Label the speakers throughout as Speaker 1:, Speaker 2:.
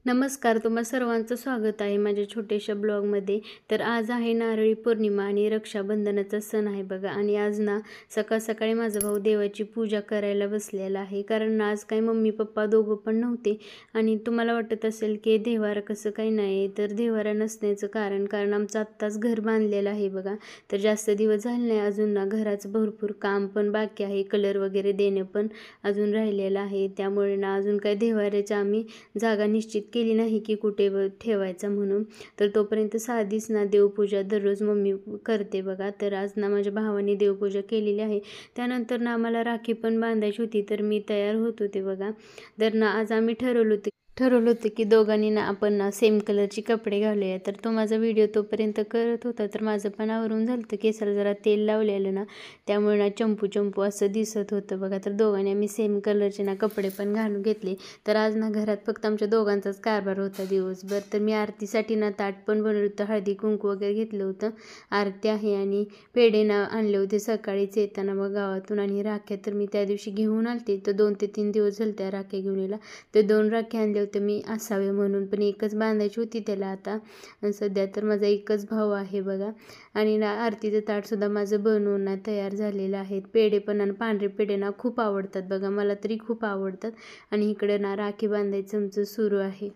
Speaker 1: नमस्कार, तुम्हा सर्वांचं स्वागत आहे माझ्या छोट्याशा ब्लॉगमध्ये. तर आज आहे नारळी पौर्णिमा आणि रक्षाबंधनाचा सण आहे बघा. आणि आज ना सकाळ सकाळी माझा भाऊ देवाची पूजा करायला बसलेला आहे, कारण ना आज काही मम्मी पप्पा दोघं पण नव्हते. आणि तुम्हाला वाटत असेल की देवारा कसं काही नाही, तर देवारा नसण्याचं कारण आमचं आत्ताच घर बांधलेलं आहे बघा. तर जास्त दिवस झाले नाही अजून ना, घराचं भरपूर काम पण बाकी आहे, कलर वगैरे देणं पण अजून राहिलेलं आहे. त्यामुळे ना अजून काही देवाऱ्याचं आम्ही जागा निश्चित केली नाही की कुठे ठेवायचा म्हणून. तर तोपर्यंत साधीच ना देवपूजा दररोज मम्मी करते बघा. तर आज ना माझ्या भावाने देवपूजा केलेली आहे. त्यानंतर ना आम्हाला राखी पण बांधायची होती, तर मी तयार होत होते बघा. तर ना आज आम्ही ठरवलं होतं की दोघांनी ना आपण ना सेम कलरची कपडे घालूया. तर तो माझा व्हिडिओ तोपर्यंत करत होता, तर माझं पण आवरून झालं होतं. केसाला जरा तेल लावलेलं ना, त्यामुळे ना चंपू असं दिसत होतं बघा. तर दोघांनी आम्ही सेम कलरचे ना कपडे पण घालून घेतले. तर आज ना घरात फक्त आमच्या दोघांचाच कारभार होता दिवसभर. तर मी आरतीसाठी ना ताट पण बनवलं होतं, हळदी कुंकू वगैरे घेतलं होतं. आरती आहे आणि पेढे ना आणले होते सकाळीच येताना मग गावातून. आणि राख्या तर मी त्या दिवशी घेऊन आलते, तर 2 ते 3 दिवस झाले त्या राख्या घेऊन यायला. तर 2 राख्या आणल्या होत्या मी असावे म्हणून, पण एकच बांधायची होती त्याला आता. आणि सध्या तर माझा एकच भाऊ आहे बघा. आणि ना आरतीचं ताटसुद्धा माझं बनवून ना तयार झालेलं आहे. पेढे पण आणि पांढरे पेढे ना खूप आवडतात बघा, मला तरी खूप आवडतात. आणि इकडे ना राखी बांधायचं आमचं सुरू आहे.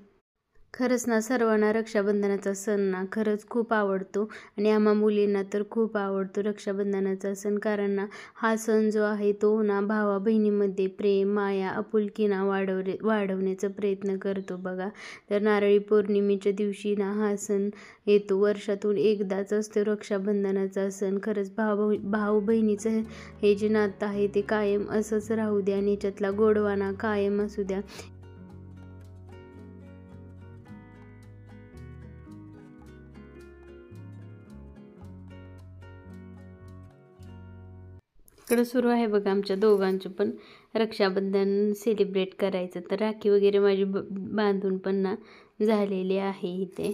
Speaker 1: खरंच ना सर्वांना रक्षाबंधनाचा सण ना खरंच खूप आवडतो. आणि आम्हा मुलींना तर खूप आवडतो रक्षाबंधनाचा सण, कारण ना हा सण जो आहे तो ना भावा बहिणीमध्ये प्रेम, माया, आपुलकी ना वाढवण्याचा प्रयत्न करतो बघा. तर नारळी पौर्णिमेच्या दिवशी ना हा सण येतो. वर्षातून एकदाच असतो रक्षाबंधनाचा सण. खरंच भाऊ बहिणीचं हे जे नातं आहे ते कायम असंच राहू द्या आणि याच्यातला गोडवा ना कायम असू द्या. इकडं सुरू आहे बघा आमच्या दोघांचं पण रक्षाबंधन सेलिब्रेट करायचं. तर राखी वगैरे माझी बांधून पण ना झालेली आहे इथे.